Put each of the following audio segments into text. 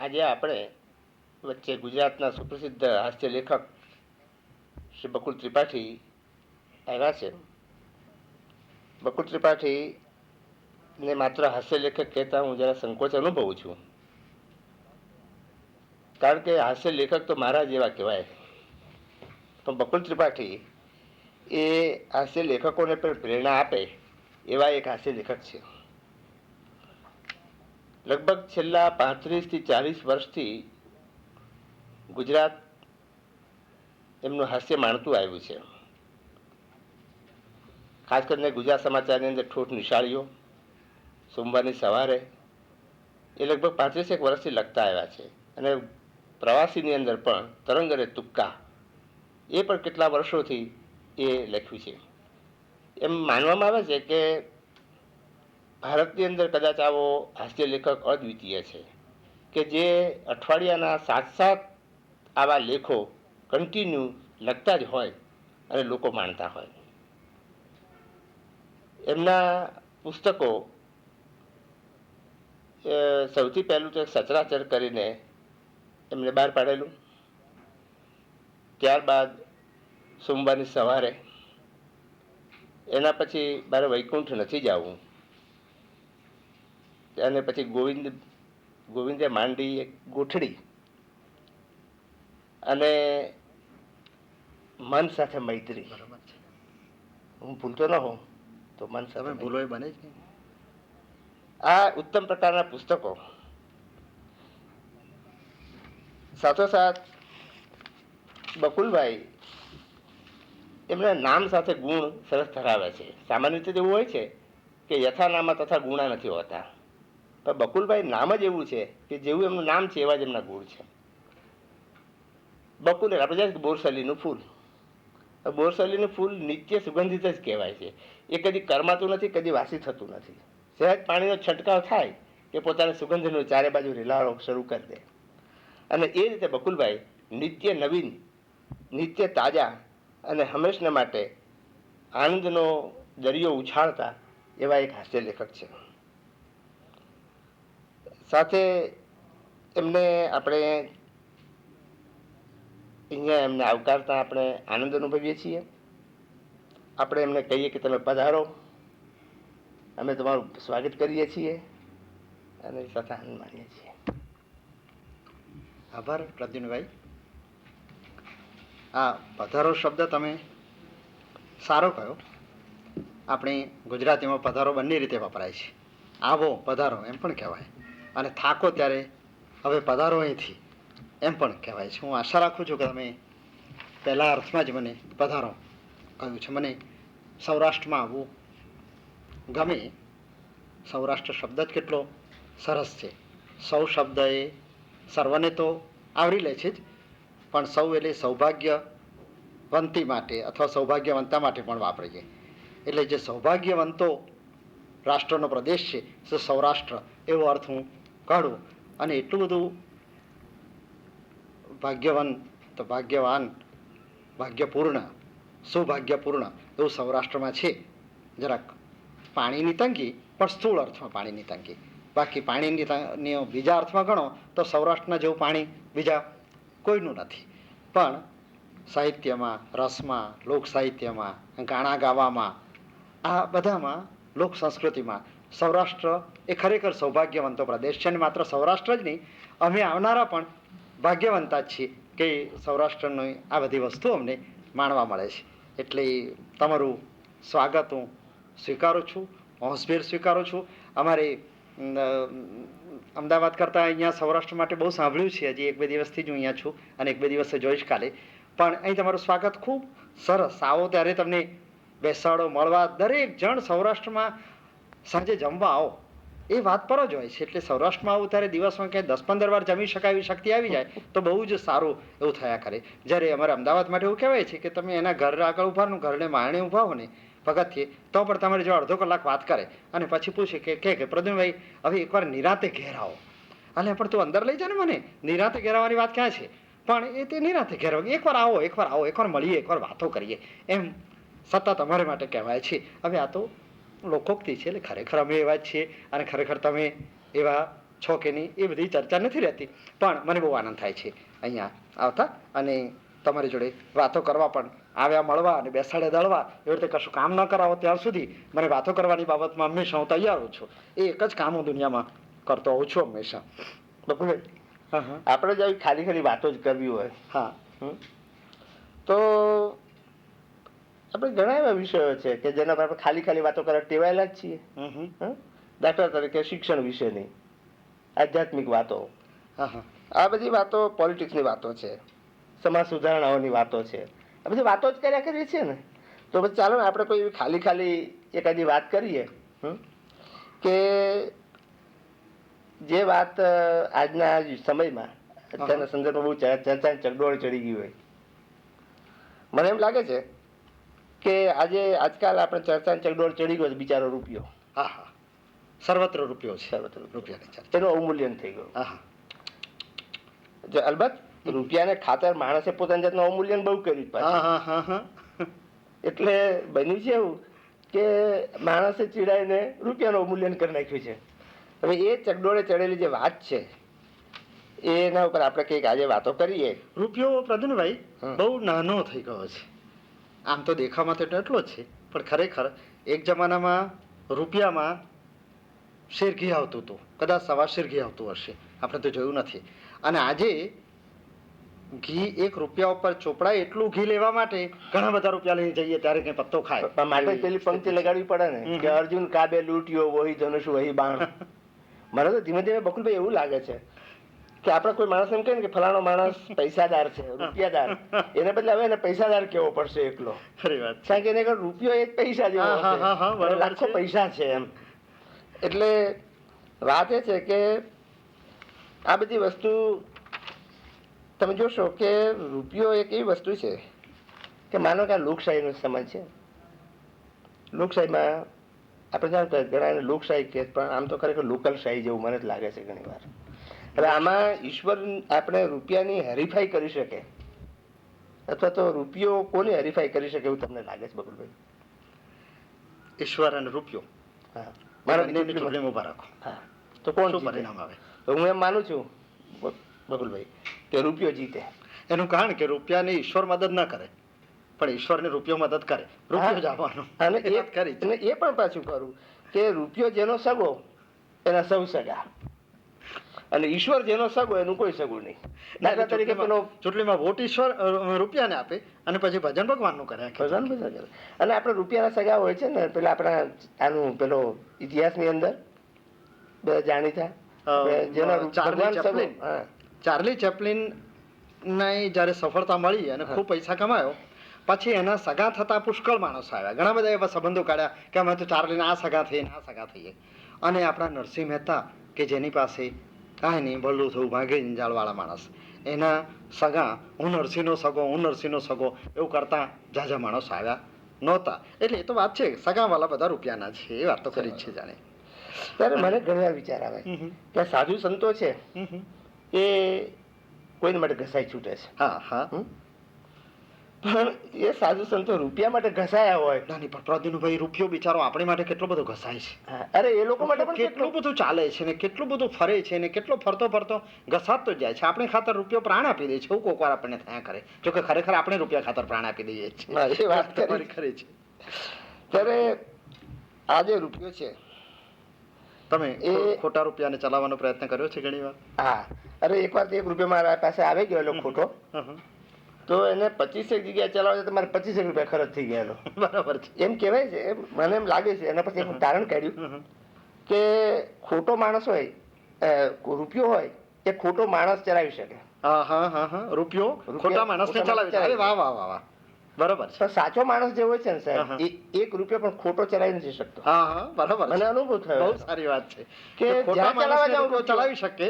આજે આપણે વચ્ચે ગુજરાતના સુપ્રસિદ્ધ હાસ્ય લેખક શ્રી બકુલ ત્રિપાઠી આવ્યા છે. બકુલ ત્રિપાઠીને માત્ર હાસ્ય લેખક કહેતા હું જરા સંકોચ અનુભવું છું, કારણ કે હાસ્ય લેખક તો મારા જેવા કહેવાય. તો બકુલ ત્રિપાઠી એ હાસ્ય લેખકોને પણ પ્રેરણા આપે એવા એક હાસ્ય લેખક છે. લગભગ છેલ્લા 35થી 40 વર્ષથી ગુજરાત એમનું હાસ્ય માણતું આવ્યું છે. ખાસ કરીને ગુજરાત સમાચારની અંદર ઠોઠ નિશાળીઓ, સોમવારની સવારે, એ લગભગ 35 વર્ષથી લખતા આવ્યા છે. અને પ્રવાસીની અંદર પણ તરંગ અને તુક્કા એ પણ કેટલા વર્ષોથી એ લખ્યું છે. એમ માનવામાં આવે છે કે ભારતની અંદર કદાચ આવો હાસ્ય લેખક અદ્વિતીય છે કે જે અઠવાડિયાના 7 આવા લેખો કન્ટિન્યુ લખતા જ હોય અને લોકો માણતા હોય. એમના પુસ્તકો સૌથી પહેલું તો સચરાચર કરીને એમને બહાર પાડેલું, ત્યારબાદ સોમવારની સવારે, એના પછી મારે વૈકુંઠ નથી જવું, અને પછી ગોવિંદે માંડી એક ગોઠડી, અને મન સાથે મૈત્રી. બરાબર છે, હું ભૂલતો ન હોઉં તો મન સાથે ભૂલો એ બને જ નહીં. આ ઉત્તમ પ્રકારના પુસ્તકો સાથોસાથ બકુલભાઈ એમના નામ સાથે ગુણ સરસ ધરાવે છે. સામાન્ય રીતે એવું હોય છે કે યથા નામા તથા ગુણા નથી હોતા, પણ બકુલભાઈ નામ જ એવું છે કે જેવું એમનું નામ છે એવા જ એમના ગુણ છે. બકુલ આપણે જાણીએ બોરસલીનું ફૂલ. બોરસલીનું ફૂલ નિત્ય સુગંધિત જ કહેવાય છે. એ કદી કરમાતું નથી, કદી વાસી થતું નથી. સહેજ પાણીનો છંટકાવ થાય કે પોતાની સુગંધનો ચારે બાજુ રેલાળો શરૂ કરી દે. અને એ રીતે બકુલભાઈ નિત્ય નવીન, નિત્ય તાજા અને હંમેશના માટે આનંદનો દરિયો ઉછાળતા એવા એક હાસ્ય લેખક છે. સાથે એમને આપણે અહીંયા એમને આવકારતા આપણે આનંદ અનુભવીએ છીએ. આપણે એમને કહીએ કે તમે પધારો, અમે તમારું સ્વાગત કરીએ છીએ અને સાથે આનંદ માણીએ છીએ. આભાર પ્રદ્યુનભાઈ. આ પધારો શબ્દ તમે સારો કહ્યો. આપણે ગુજરાતીમાં પધારો બંને રીતે વપરાય છે. આવો પધારો એમ પણ કહેવાય, અને થાકો ત્યારે હવે પધારો અહીંથી એમ પણ કહેવાય છે. હું આશા રાખું છું કે તમે પહેલા અર્થમાં જ મને પધારો કહ્યું છે. મને સૌરાષ્ટ્રમાં આવવું ગમે. સૌરાષ્ટ્ર શબ્દ જ કેટલો સરસ છે. સૌ શબ્દ એ સર્વને તો આવરી લે છે જ, પણ સૌ એટલે સૌભાગ્યવંતી માટે અથવા સૌભાગ્યવંતા માટે પણ વાપરીએ. એટલે જે સૌભાગ્યવંતો રાષ્ટ્રનો પ્રદેશ છે તે સૌરાષ્ટ્ર એવો અર્થ હું કાઢું. અને એટલું બધું ભાગ્યવંત, ભાગ્યવાન, ભાગ્યપૂર્ણ, સૌભાગ્યપૂર્ણ એવું સૌરાષ્ટ્રમાં છે. જરાક પાણીની તંગી, પણ સ્થૂળ અર્થમાં પાણીની તંગી. બાકી પાણીની બીજા અર્થમાં ગણો તો સૌરાષ્ટ્રના જેવું પાણી બીજા કોઈનું નથી. પણ સાહિત્યમાં, રસમાં, લોક સાહિત્યમાં, ગાણા ગાવામાં, આ બધામાં, લોક સંસ્કૃતિમાં સૌરાષ્ટ્ર એ ખરેખર સૌભાગ્યવંતો પ્રદેશ છે. અને માત્ર સૌરાષ્ટ્ર જ નહીં, અમે આવનારા પણ ભાગ્યવંતા જ છીએ કે સૌરાષ્ટ્રની આ બધી વસ્તુઓ અમને માણવા મળે છે. એટલે તમારું સ્વાગત હું સ્વીકારું છું, હોંશભેર સ્વીકારું છું. અમારે અમદાવાદ કરતાં અહીંયા સૌરાષ્ટ્ર માટે બહુ સાંભળ્યું છે. હજી 1-2 દિવસથી જ હું અહીંયા છું અને 1-2 દિવસે જોઈશ કાલે. પણ અહીં તમારું સ્વાગત ખૂબ સરસ. આવો ત્યારે તમને બેસાડો, મળવા. દરેક જણ સૌરાષ્ટ્રમાં સાંજે જમવા આવો એ વાત પર જ હોય છે. એટલે સૌરાષ્ટ્રમાં આવું ત્યારે દિવસમાં ક્યાંય 10-15 વાર જમી શકાય એવી શક્તિ આવી જાય તો બહુ જ સારું એવું થયા કરે. જ્યારે અમારે અમદાવાદ માટે એવું કહેવાય છે કે તમે એના ઘર આગળ ઊભાનું, ઘરને મારણે ઊભા હો ને પગથિયે, તો પણ તમારે જો અડધો કલાક વાત કરે અને પછી પૂછે કે પ્રદ્યુમભાઈ હવે એકવાર નિરાંતે ઘેર આવો. અલે પણ તું અંદર લઈ જા ને મને, નિરાંતે ઘેર આવવાની વાત ક્યાં છે? પણ એ તે નિરાંતે ઘેર આવો, એકવાર આવો, એકવાર મળીએ, એકવાર વાતો કરીએ એમ સતત અમારે માટે કહેવાય છે. હવે આ તો લોકોક્તિ છે, એટલે ખરેખર અમે એવા જ છીએ. અને ખરેખર તમે એવા છો કે નહીં એ બધી ચર્ચા નથી રહેતી, પણ મને બહુ આનંદ થાય છે અહીંયા આવતા અને તમારી જોડે વાતો કરવા પણ આવ્યા મળવા અને બેસાડે દળવા એવી રીતે કશું કામ ન કરાવો ત્યાં સુધી મને વાતો કરવાની બાબતમાં હંમેશા હું તૈયાર હોઉં છું. એ એક જ કામ હું દુનિયામાં કરતો હોઉં છું હંમેશા. બકુલભાઈ, હા હા આપણે જો આવી ખાલી ખાલી વાતો જ કરવી હોય હા તો આપણે ઘણા એવા વિષયો છે કે જેના પર આપણે ખાલી ખાલી વાતો કરવા ટેવાયેલા જ છીએ. દાખલા તરીકે શિક્ષણ વિશેની, આધ્યાત્મિક વાતો, હા હા આ બધી વાતો પોલિટિક્સની વાતો છે, સમાજ સુધારણાઓની વાતો છે, આ બધી વાતો જ કર્યા કરીએ છીએ ને. તો પછી ચાલો ને આપણે કોઈ એવી ખાલી ખાલી એકાદી વાત કરીએ કે જે વાત આજના સમયમાં અત્યારના સંદર્ભમાં બહુ ચર્ચા ચગડોળ ચડી ગઈ હોય. મને એમ લાગે છે કે આજકાલ આપણે ચર્ચા ચગડોળ ચડી ગયો છે બિચારો રૂપિયો. હા હા સર્વત્ર રૂપિયો છે, સર્વત્ર રૂપિયાની ચર્ચા. એનું અવમૂલ્યન થઈ ગયું. હા હા જો અલબત્ત રૂપિયાને ખાતર માણસે પોતાની જાતનું અવમૂલ્યન બહુ કર્યું હા પાછું. હા હા હા એટલે બન્યું છે એવું કે માણસે ચીડાઈને રૂપિયાનું અવમૂલ્યન કરી નાખ્યું છે. હવે એ ચગડોળે ચડેલી જે વાત છે એના ઉપર આપણે કંઈક આજે વાતો કરીએ. રૂપિયો પ્રદ્યુમનભાઈ બહુ નાનો થઈ ગયો છે. આમ તો દેખાવમાં તો એટલો જ છે, પણ ખરેખર એક જમાનામાં રૂપિયામાં શેર ઘી આવતું હતું, કદાચ સવા શેર ઘી આવતું હશે, આપણે તો જોયું નથી. અને આજે ઘી 1 રૂપિયા ઉપર ચોપડાય એટલું ઘી લેવા માટે ઘણા બધા રૂપિયા લઈને જઈએ ત્યારે કઈ પત્તો ખાય. પણ માટે પેલી પંક્તિ લગાડવી પડે ને કે અર્જુન કાબે લૂંટ્યો વહી ધનુષ વહી બાણ. મને તો ધીમે ધીમે બકુલભાઈ એવું લાગે છે કે આપણે કોઈ માણસ એમ કહે ને કે ફલાણો માણસ પૈસાદાર છે, રૂપિયાદાર, એને બદલે હવે એને પૈસાદાર કેવો પડશે એકલો. ખરી વાત. કારણ કે એને આગળ રૂપિયો એક પૈસા જેવો હશે, લાખો પૈસા છે એમ. એટલે વાત એ છે કે આ બધી વસ્તુ તમે જોશો કે રૂપિયો એક એવી વસ્તુ છે કે માનો કે આ લોકશાહીનો સમય છે. લોકશાહીમાં આપણે જાણ કે ઘણા એને લોકશાહી કહે, પણ આમ તો ખરેખર લોકલશાહી જેવું મને જ લાગે છે ઘણી વાર. હવે આમાં ઈશ્વર આપણે રૂપિયાની હરીફાઈ કરી શકે અથવા તો રૂપિયો કોની હરીફાઈ કરી શકે એવું તમને લાગે છે બકુલભાઈ? ઈશ્વર અને રૂપિયો, હા, મારા ચૂંટણીમાં ઉભા રાખો. હા, તો કોણ શું જીતે? પરિણામ આવે? તો હું એમ માનું છું બકુલભાઈ કે રૂપિયો જીતે. એનું કારણ કે રૂપિયાને ઈશ્વર મદદ ના કરે, પણ ઈશ્વરને રૂપિયો મદદ કરે. રૂપિયો જ આવવાનો. અને એ વાત ખરી છે. એ પણ પાછું કરું કે રૂપિયો જેનો સગો એના સૌ સગા, અને ઈશ્વર જેનો સગો એનું કોઈ સગું નહીં. દાખલા તરીકે પેલો ચૂંટણીમાં વોટ ઈશ્વર રૂપિયાને આપે અને પછી ભજન ભગવાનનું કરે. ભગવાન બધા કરે. અને આપણે રૂપિયાના સગા હોય છે ને પેલા આપણા આનું પેલો ઇતિહાસની અંદર બે જાણીતા જેનો ભગવાન સગો. ચાર્લી ચેપ્લિન ને જ્યારે સફળતા મળી અને ખૂબ પૈસા કમાયો પછી એના સગા થતા પુષ્કળ માણસો આવ્યા, ઘણા બધા એવા સંબંધો કાઢ્યા કે અમે તો ચાર્લીને આ સગા થઈએ આ સગા થઈએ. અને આપણા નરસિંહ મહેતા કે જેની પાસે કાંઈ નહીં ભલું થયું ભાગે જંજાળવાળા માણસ, એના સગા હું નરસિંહનો સગો એવું કરતા ઝાઝા માણસો આવ્યા નહોતા. એટલે એ તો વાત છે સગાવાલા બધા રૂપિયાના છે, એ વાત તો કરી જ છે જાણે. ત્યારે મને ઘણી વાર વિચાર આવે કે સાધુ સંતો છે એ કોઈને માટે ઘસાઈ છૂટે છે. હા હા પણ એ સાધુ સંતો રૂપિયા માટે ઘસાયા હોય. નાની પણ પ્રદ્યુમનભાઈ રૂપિયો બિચારો આપણી માટે કેટલો બધો ઘસાય છે. અરે એ લોકો માટે પણ કેટલું બધું ચાલે છે ને કેટલું બધું ફરે છે ને કેટલો ફરતો ઘસાતો જાય છે. આપણે ખાતર રૂપિયો પ્રાણ આપી દે છે એવું કોક વાર આપણને થયા કરે. જો કે ખરેખર આપણે રૂપિયા ખાતર પ્રાણ આપી દઈએ છીએ. એ વાત ખરી છે. ત્યારે આ જે રૂપિયો છે તમે એ ખોટા રૂપિયાને ચલાવવાનો પ્રયત્ન કર્યો છે ઘણી વાર? હા, અરે એક વાર 1 રૂપિયા મારા પાસે આવી ગયેલો ખોટો, તો એને 25 જગ્યાએ ચલાવે છે તમારે 25 રૂપિયા ખર્ચ થઈ ગયેલો. બરાબર છે. એમ કહેવાય છે, મને એમ લાગે છે. એના પછી એક તારણ કાઢ્યું કે ખોટો માણસ હોય, રૂપિયો હોય એ ખોટો માણસ ચલાવી શકે. રૂપિયો ખોટા માણસને ચલાવી શકે. વાહ વાહ વાહ વાહ, બરાબર છે. પણ સાચો માણસ જે હોય છે ને સાહેબ, એ 1 રૂપિયો પણ ખોટો ચલાવી નથી શકતો. હા બરાબર, મને અનુભવ થયો. બહુ સારી વાત છે કે ખોટા માણસ ચલાવી શકે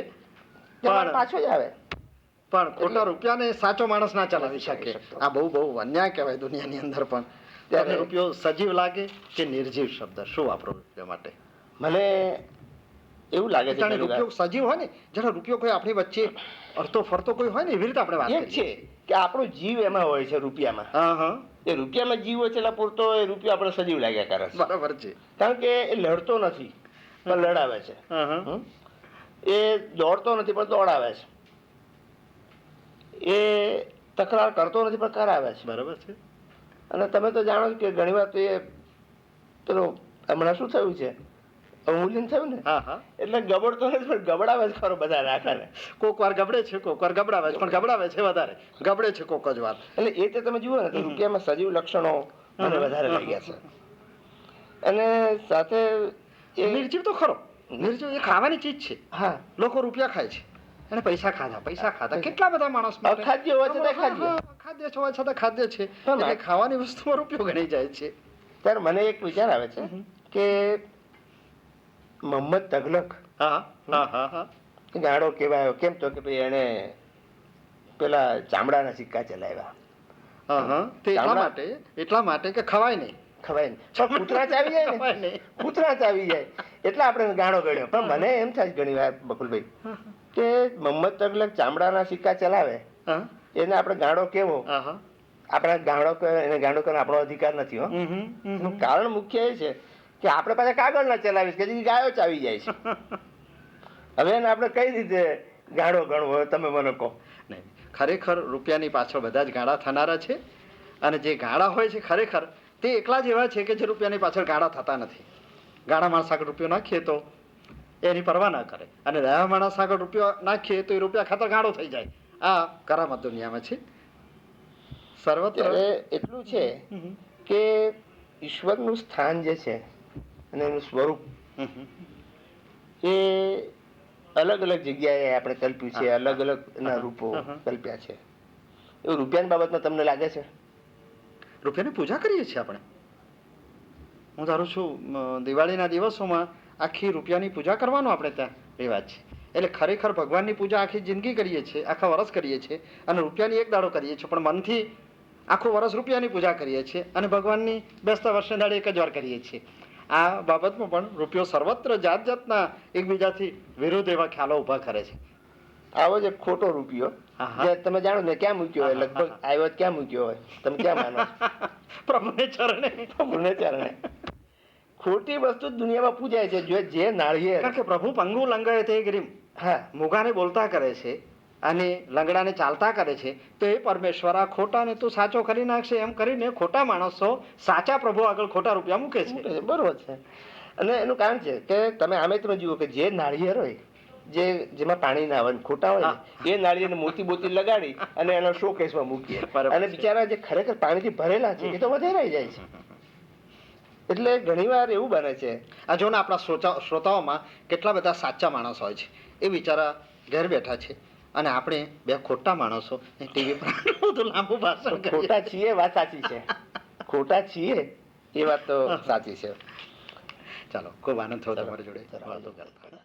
પણ પાછો જ આવે, પણ ખોટા રૂપિયાને સાચો માણસ ના ચલાવી શકે. આ બહુ અન્યાય કહેવાય દુનિયાની અંદર. પણ ત્યારે રૂપિયો સજીવ લાગે કે નિર્જીવ શબ્દ શું વાપરો રૂપિયા માટે? મને એવું લાગે છે રૂપિયો સજીવ હોય ને, જરા રૂપિયો કોઈ આપણી વચ્ચે અડતો ફરતો કોઈ હોય ને એવી રીતે આપણે વાત કરીએ છે કે આપણો જીવ એમાં હોય છે રૂપિયામાં. એ રૂપિયામાં જીવ હોય છે એટલે પૂરતો એ રૂપિયો આપણે સજીવ લાગ્યા કરે છે. બરાબર છે. કારણ કે એ લડતો નથી પણ લડાવે છે. એ દોડતો નથી પણ દોડાવે છે, એ તકરાર કરતો નથી પણ કરાવે છે. બરાબર છે. અને તમે તો જાણો છો કે ઘણી વાર તો એ પેલો હમણાં શું થયું છે, અવમૂલ્યન થયું ને, હા હા. એટલે ગબડતો નથી પણ ગબડાવે છે ખરો બધા આખાને. કોક વાર ગબડે છે, કોક વાર ગબડાવે છે, પણ ગબડાવે છે વધારે, ગબડે છે કોક જ વાર. એટલે એ તો તમે જુઓ ને તો રૂપિયામાં સજીવ લક્ષણો મને વધારે લાગ્યા છે. અને સાથે એ નિર્જીવ તો ખરો, નિર્જીવ એ ખાવાની ચીજ છે. હા, લોકો રૂપિયા ખાય છે અને પૈસા ખાધા કેટલા બધા માણસ માટે. અખાદ્ય હોય છે તે ખાદ્ય. ખાદ્ય છે, હોય છતાં ખાદ્ય છે, હા, એટલે ખાવાની વસ્તુમાં રૂપિયો ગણી જાય છે. ત્યારે મને એક વિચાર આવે છે કે મોહમ્મદ તગલક હા હા હા હા. ગાડો કહેવાયો કેમ, તો કે ભાઈ એને પેલા ચામડાના સિક્કા ચલાવ્યા. હા હા. તે એટલા માટે કે ખવાય નહીં. ખવાય ને પણ કૂતરા ચાવી જાય ખવાય ને, નહીં. કૂતરા ચાવી જાય એટલે આપણે ગાણો ગણ્યો. પણ મને એમ થાય છે ઘણી વાર બકુલભાઈ કે મોહમ્મદ તગલક ચામડાના સિક્કા ચલાવે હા એને આપણે ગાણો કેવો, હા હા. આપણે ગાણો એને ગાંડો કરવાનો આપણો અધિકાર નથી હો. એનું કારણ મુખ્ય એ છે કે આપણે પાછા કાગળ ના ચલાવીશ કે ગાયો ચાવી જાય છે. હવે એને આપણે કઈ રીતે ગાણો ગણવો તમે મને કહો. નહીં, ખરેખર રૂપિયાની પાછળ બધા જ ગાળા થનારા છે. અને જે ગાળા હોય છે ખરેખર તે એકલા જ એવા છે કે જે રૂપિયાની પાછળ ગાળા થતા નથી. ગાળા માણસ આગળ રૂપિયો નાખીએ તો એની પરવા ના કરે, અને રહ્યા માણસ આગળ રૂપિયો નાખીએ તો એ રૂપિયા ખાતર ગાળો થઈ જાય. આ કરામત દુનિયામાં છે સર્વત્ર. એટલું છે કે ઈશ્વરનું સ્થાન જે છે અને એનું સ્વરૂપ એ અલગ અલગ જગ્યાએ આપણે કલ્પ્યું છે, અલગ અલગ એના રૂપો કલ્પ્યા છે. એવું રૂપિયાની બાબતમાં તમને લાગે છે? રૂપિયાની પૂજા કરીએ છીએ આપણે. હું ધારું છું દિવાળીના દિવસોમાં આખી રૂપિયાની પૂજા કરવાનો આપણે ત્યાં રિવાજ છે. એટલે ખરેખર ભગવાનની પૂજા આખી જિંદગી કરીએ છીએ, આખા વર્ષ કરીએ છીએ, અને રૂપિયાની એક દાડો કરીએ છીએ, પણ મનથી આખું વર્ષ રૂપિયાની પૂજા કરીએ છીએ અને ભગવાનની બેસતા વર્ષને દાડે એક જ વાર કરીએ છીએ. આ બાબતમાં પણ રૂપિયો સર્વત્ર જાત જાતના એકબીજાથી વિરોધ એવા ખ્યાલો ઊભા કરે છે. આવો જ એક ખોટો રૂપિયો જે તમે જાણો ને ક્યાં મૂક્યો હોય, લગભગ આવ્યો ક્યાં મૂક્યો હોય, તમે ક્યાં માનો? પ્રભુને ચરણે. પ્રભુને ચરણે. ખોટી વસ્તુ દુનિયામાં પૂજાય છે. જે નાળિયેર, કારણ કે પ્રભુ પંગુ લંગાય તે ગરીમ. હા, મૂગાને બોલતા કરે છે અને લંગડાને ચાલતા કરે છે, તો એ પરમેશ્વર આ ખોટાને તું સાચો કરી નાખશે એમ કરીને ખોટા માણસો સાચા પ્રભુ આગળ ખોટા રૂપિયા મૂકે છે. બરોબર છે. અને એનું કારણ છે કે તમે આમે તમે જુઓ કે જે નાળિયેર હોય જેમાં પાણી ના હોય ખોટા હોય એ નાળિયેરને મોતી બોતી લગાડી અને એનો શોકેસમાં મૂકીએ, અને બિચારા જે ખરેખર પાણીથી ભરેલા છે એ તો વધેરાઈ જાય છે. એટલે ઘણી વાર એવું બને છે. આ જો ને આપણા શ્રોતાઓમાં કેટલા બધા સાચા માણસ હોય છે, એ બિચારા ઘેર બેઠા છે, અને આપણે બે ખોટા માણસો ટીવી પર બધું લાંબુ ભાષણ ખોટા છીએ, વાત સાચી છે. ખોટા છીએ એ વાત તો સાચી છે. ચાલો, ખૂબ આનંદ થયો તમારી જોડે વાતો કરતા.